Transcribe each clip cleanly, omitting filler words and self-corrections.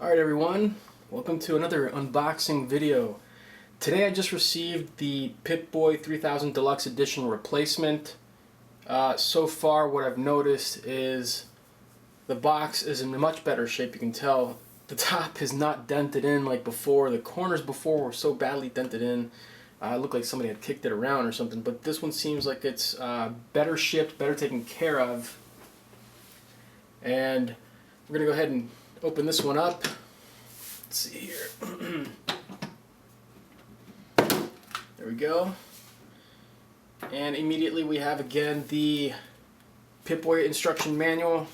Alright everyone, welcome to another unboxing video. Today I just received the Pip-Boy 3000 Deluxe Edition replacement. So far what I've noticed is the box is in much better shape. You can tell the top is not dented in like before. The corners before were so badly dented in. It looked like somebody had kicked it around or something, but this one seems like it's better shipped, better taken care of. And we're going to go ahead and open this one up. Let's see here. There we go. And immediately we have again the Pip-Boy instruction manual.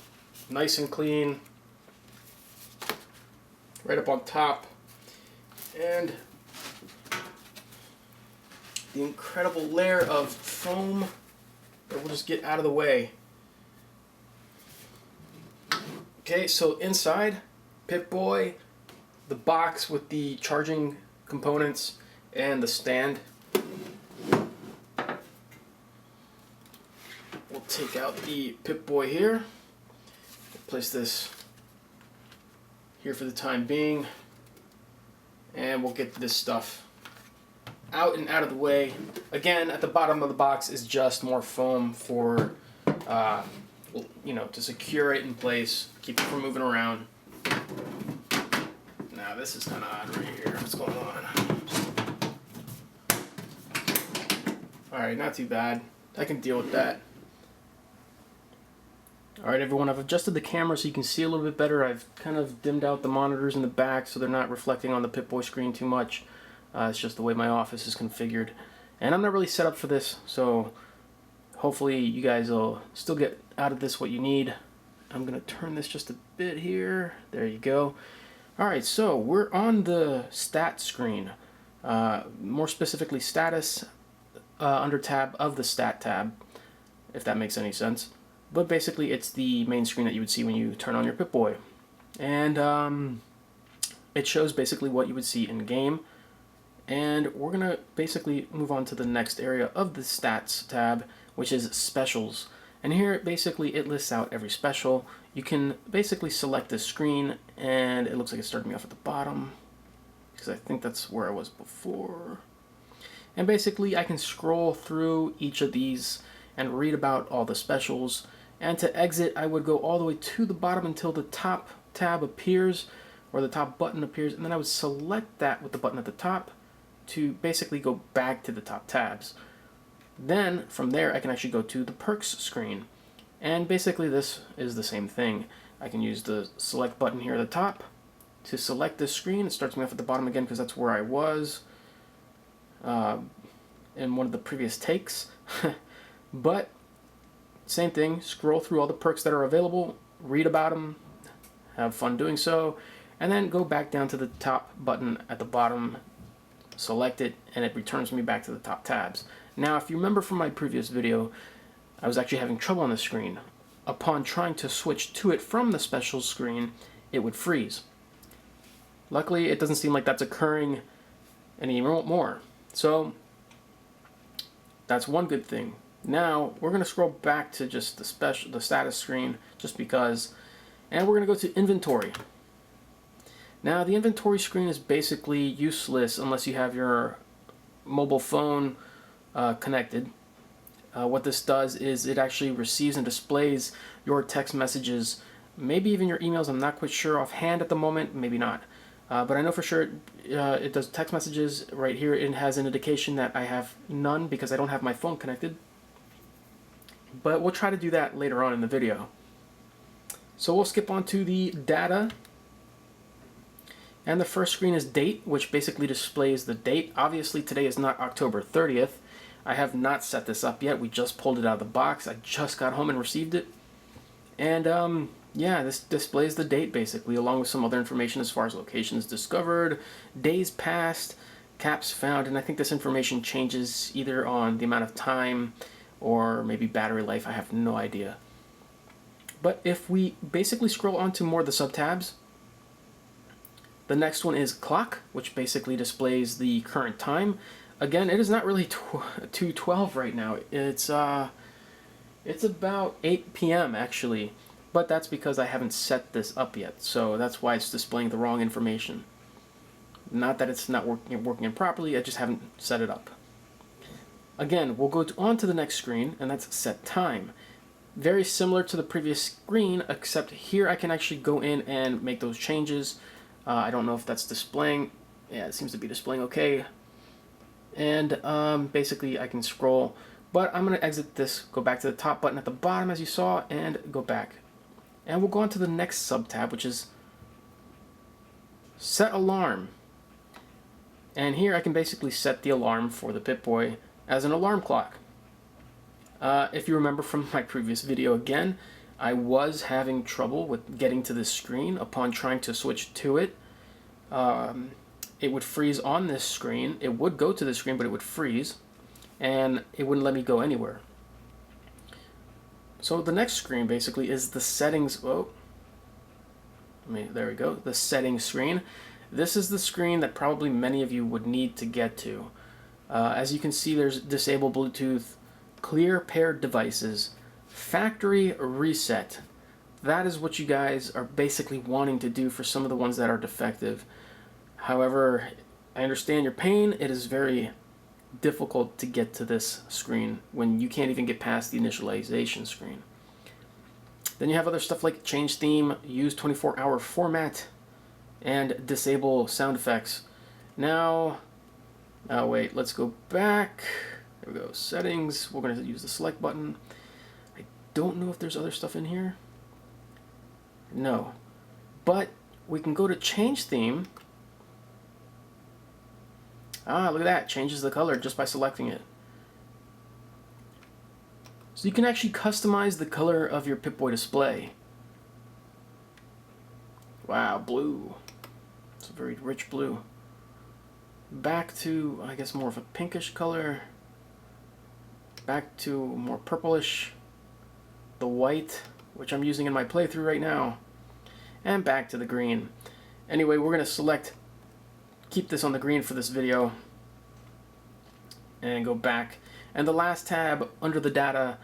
Nice and clean. Right up on top. And the incredible layer of foam that we'll just get out of the way. Okay, so inside, Pip-Boy, the box with the charging components and the stand. We'll take out the Pip-Boy here. Place this here for the time being. And we'll get this stuff out and out of the way. Again, at the bottom of the box is just more foam for to secure it in place, keep it from moving around. Now this is kind of odd right here. What's going on? Alright, not too bad. I can deal with that. Alright everyone, I've adjusted the camera so you can see a little bit better. I've kind of dimmed out the monitors in the back so they're not reflecting on the Pip-Boy screen too much. It's just the way my office is configured. And I'm not really set up for this, so hopefully you guys will still get out of this what you need. I'm going to turn this just a bit here. There you go. Alright, so we're on the stat screen. More specifically status under tab of the stat tab, if that makes any sense. But basically it's the main screen that you would see when you turn on your Pip-Boy. And it shows basically what you would see in game. And we're going to basically move on to the next area of the stats tab, which is specials. And here basically it lists out every special. You can basically select this screen, and it looks like it started me off at the bottom because I think that's where I was before. And basically I can scroll through each of these and read about all the specials. And to exit, I would go all the way to the bottom until the top tab appears, or the top button appears, and then I would select that with the button at the top to basically go back to the top tabs. Then from there I can actually go to the perks screen, and basically this is the same thing. I can use the select button here at the top to select this screen. It starts me off at the bottom again because that's where I was in one of the previous takes. But same thing, scroll through all the perks that are available, read about them, have fun doing so, and then go back down to the top button at the bottom, select it, and it returns me back to the top tabs. Now, if you remember from my previous video, I was actually having trouble on the screen. Upon trying to switch to it from the specials screen, it would freeze. Luckily, it doesn't seem like that's occurring anymore. So, that's one good thing. Now, we're going to scroll back to just the status screen, just because, and we're going to go to inventory. Now, the inventory screen is basically useless unless you have your mobile phone connected. What this does is it actually receives and displays your text messages, maybe even your emails. I'm not quite sure offhand at the moment, maybe not. But I know for sure it does text messages. Right here it has an indication that I have none because I don't have my phone connected. But we'll try to do that later on in the video. So we'll skip on to the data. And the first screen is date, which basically displays the date. Obviously today is not October 30th. I have not set this up yet. We just pulled it out of the box. I just got home and received it. And yeah, this displays the date basically, along with some other information as far as locations discovered, days passed, caps found, and I think this information changes either on the amount of time or maybe battery life. I have no idea. But if we basically scroll on to more of the sub-tabs, the next one is clock, which basically displays the current time. Again, it is not really 2:12 right now. It's about 8 p.m. actually. but that's because I haven't set this up yet, so that's why it's displaying the wrong information. Not that it's not working properly, I just haven't set it up. Again, we'll go on to the next screen, and that's set time. Very similar to the previous screen, except here I can actually go in and make those changes. I don't know if that's displaying. Yeah, it seems to be displaying okay. And basically I can scroll, but I'm going to exit this, go back to the top button at the bottom as you saw, and go back. And we'll go on to the next sub-tab, which is Set Alarm. And here I can basically set the alarm for the Pip-Boy as an alarm clock. If you remember from my previous video, again, I was having trouble with getting to this screen upon trying to switch to it. It would freeze on this screen. It would go to the screen, but it would freeze, and it wouldn't let me go anywhere. So the next screen basically is the settings. Oh, there we go. The settings screen. This is the screen that probably many of you would need to get to. As you can see, there's disable Bluetooth, clear paired devices, factory reset. That is what you guys are basically wanting to do for some of the ones that are defective. However, I understand your pain. It is very difficult to get to this screen when you can't even get past the initialization screen. Then you have other stuff like change theme, use 24-hour format, and disable sound effects. Now, wait, let's go back. There we go, settings. We're going to use the select button. I don't know if there's other stuff in here. No. But we can go to change theme. Look at that, changes the color just by selecting it. So you can actually customize the color of your Pip-Boy display. Wow, blue. It's a very rich blue. Back to, I guess, more of a pinkish color. Back to more purplish. The white, which I'm using in my playthrough right now. And back to the green. Anyway, we're going to keep this on the green for this video. And go back. And the last tab under the data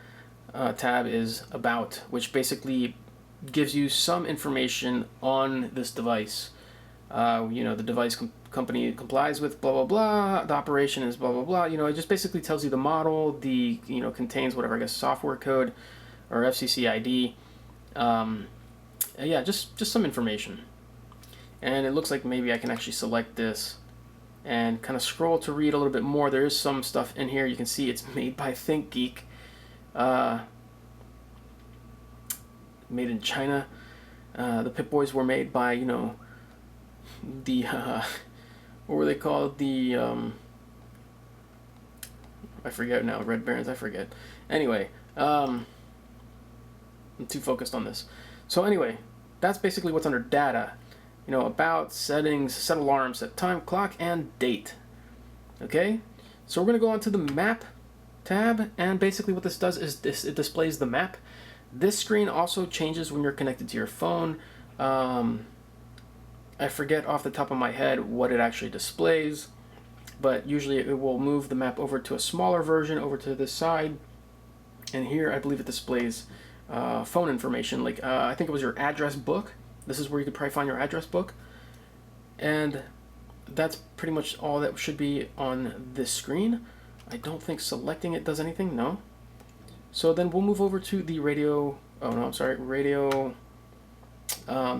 tab is About, which basically gives you some information on this device. You know, the device company complies with blah blah blah, the operation is blah blah blah. You know, it just basically tells you the model, the, you know, contains whatever, I guess, software code or FCC ID. Yeah, just some information. And it looks like maybe I can actually select this and kind of scroll to read a little bit more. There is some stuff in here. You can see it's made by ThinkGeek. Made in China. The Pip-Boys were made by, you know, the, what were they called? The, I forget now, Red Barons, I forget. Anyway, I'm too focused on this. So anyway, that's basically what's under data. You know, about, settings, set alarm, set time, clock, and date. Okay? So we're going to go on to the map tab, and basically what this does is it displays the map. This screen also changes when you're connected to your phone. I forget off the top of my head what it actually displays, but usually it will move the map over to a smaller version over to this side, and here I believe it displays phone information, like I think it was your address book. This is where you could probably find your address book, and that's pretty much all that should be on this screen. I don't think selecting it does anything, no. So then we'll move over to the radio, radio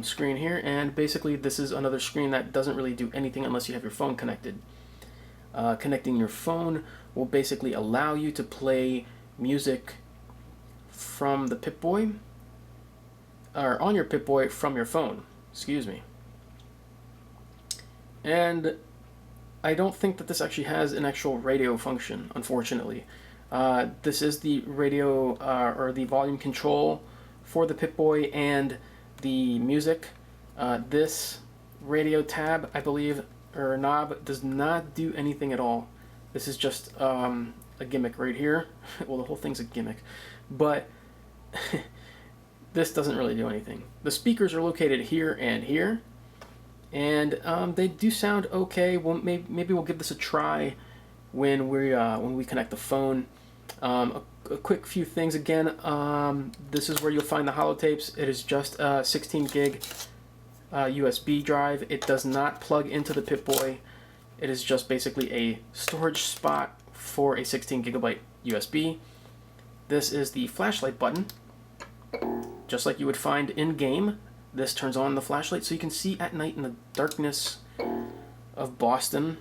screen here, and basically this is another screen that doesn't really do anything unless you have your phone connected. Connecting your phone will basically allow you to play music from the Pip-Boy, or on your Pip-Boy from your phone, excuse me. And I don't think that this actually has an actual radio function, unfortunately. This is the radio, or the volume control for the Pip-Boy and the music. This radio tab, I believe, or knob, does not do anything at all. This is just a gimmick right here. Well, the whole thing's a gimmick, but this doesn't really do anything. The speakers are located here and here, and they do sound okay. Well, maybe we'll give this a try when we connect the phone. A a quick few things again. This is where you'll find the holotapes. It is just a 16 gig USB drive. It does not plug into the Pip-Boy. It is just basically a storage spot for a 16 gigabyte USB. This is the flashlight button. Just like you would find in game, this turns on the flashlight so you can see at night in the darkness of Boston.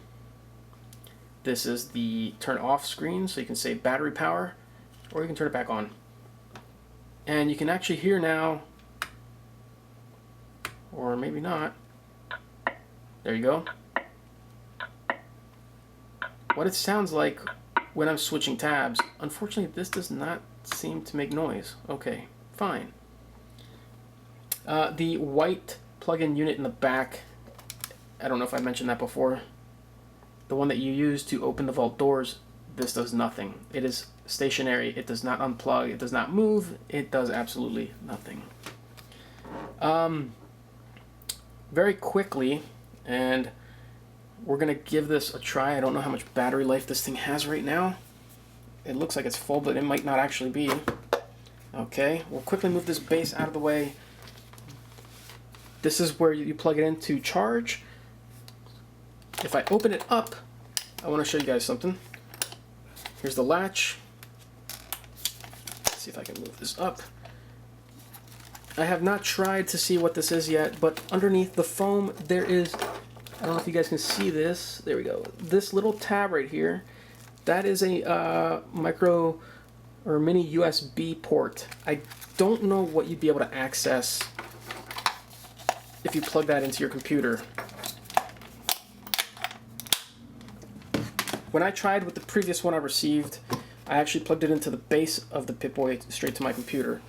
This is the turn off screen, so you can say battery power, or you can turn it back on. And you can actually hear now, or maybe not. There you go. What it sounds like when I'm switching tabs. Unfortunately, this does not seem to make noise. Okay, fine. The white plug-in unit in the back, I don't know if I mentioned that before. The one that you use to open the vault doors, this does nothing. It is stationary. It does not unplug. It does not move. It does absolutely nothing. Very quickly, and we're going to give this a try. I don't know how much battery life this thing has right now. It looks like it's full, but it might not actually be. Okay, we'll quickly move this base out of the way. This is where you plug it in to charge. If I open it up, I want to show you guys something. Here's the latch. Let's see if I can move this up. I have not tried to see what this is yet, but underneath the foam there is, I don't know if you guys can see this. There we go. This little tab right here, that is a micro or mini USB port. I don't know what you'd be able to access if you plug that into your computer. When I tried with the previous one I received, I actually plugged it into the base of the Pip-Boy straight to my computer.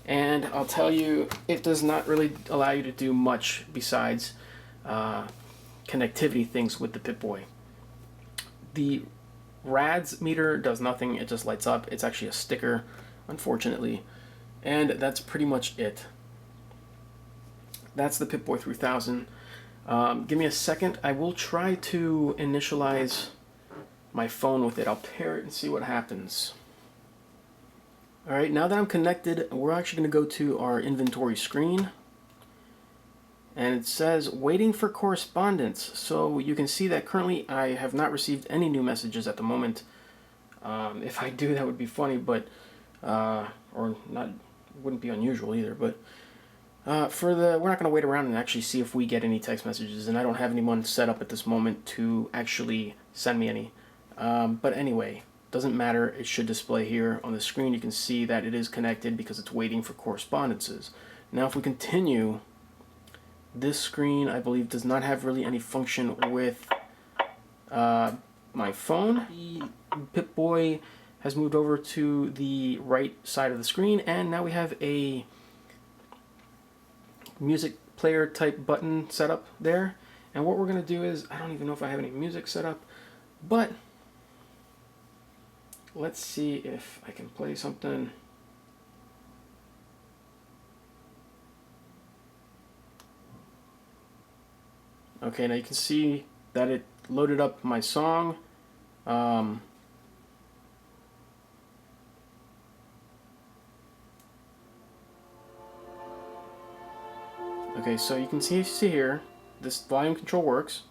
And I'll tell you, it does not really allow you to do much besides connectivity things with the Pip-Boy. The RADS meter does nothing, it just lights up. It's actually a sticker, unfortunately. And that's pretty much it. That's the Pip-Boy 3000. Give me a second. I will try to initialize my phone with it. I'll pair it and see what happens. Alright, now that I'm connected, we're actually going to go to our inventory screen. And it says, waiting for correspondence. So you can see that currently I have not received any new messages at the moment. If I do, that would be funny, but, or not, wouldn't be unusual either, but we're not going to wait around and actually see if we get any text messages, and I don't have anyone set up at this moment to actually send me any. But anyway, doesn't matter, it should display here on the screen. You can see that it is connected because it's waiting for correspondences. Now if we continue, this screen I believe does not have really any function with my phone. The Pip-Boy has moved over to the right side of the screen, and now we have a music player type button set up there. And what we're going to do is, I don't even know if I have any music set up, but let's see if I can play something. Okay, now you can see that it loaded up my song. Okay, so you can see here, this volume control works.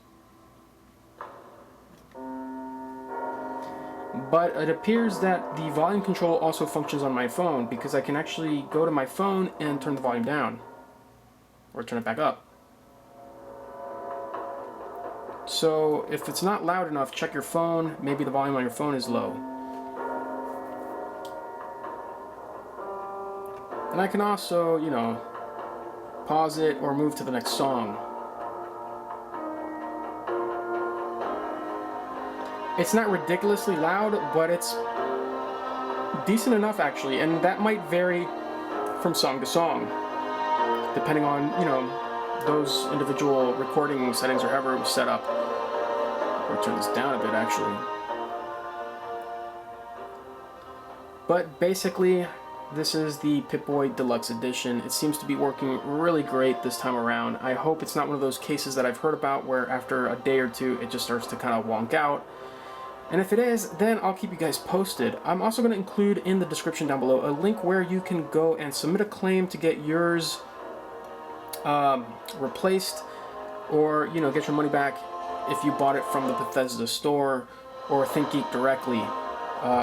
But it appears that the volume control also functions on my phone, because I can actually go to my phone and turn the volume down, or turn it back up. So if it's not loud enough, check your phone. Maybe the volume on your phone is low. And I can also, you know, pause it or move to the next song. It's not ridiculously loud, but it's decent enough actually, and that might vary from song to song, depending on, you know, those individual recording settings or however it was set up. I'll turn this down a bit actually. But basically, this is the Pip-Boy Deluxe Edition. It seems to be working really great this time around. I hope it's not one of those cases that I've heard about where after a day or two it just starts to kind of wonk out. And if it is, then I'll keep you guys posted. I'm also going to include in the description down below a link where you can go and submit a claim to get yours replaced, or get your money back if you bought it from the Bethesda store or ThinkGeek directly.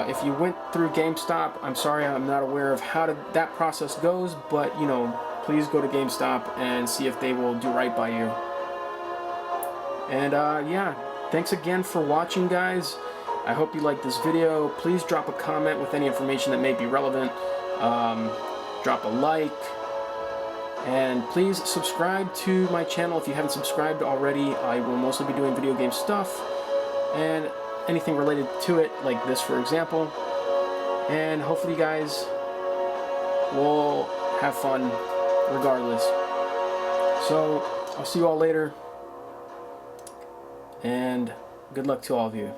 If you went through GameStop, I'm sorry, I'm not aware of how that process goes, but please go to GameStop and see if they will do right by you. And yeah, thanks again for watching, guys. I hope you liked this video. Please drop a comment with any information that may be relevant. Drop a like. And please subscribe to my channel if you haven't subscribed already. I will mostly be doing video game stuff and anything related to it, like this for example. And hopefully you guys will have fun regardless. So I'll see you all later. And good luck to all of you.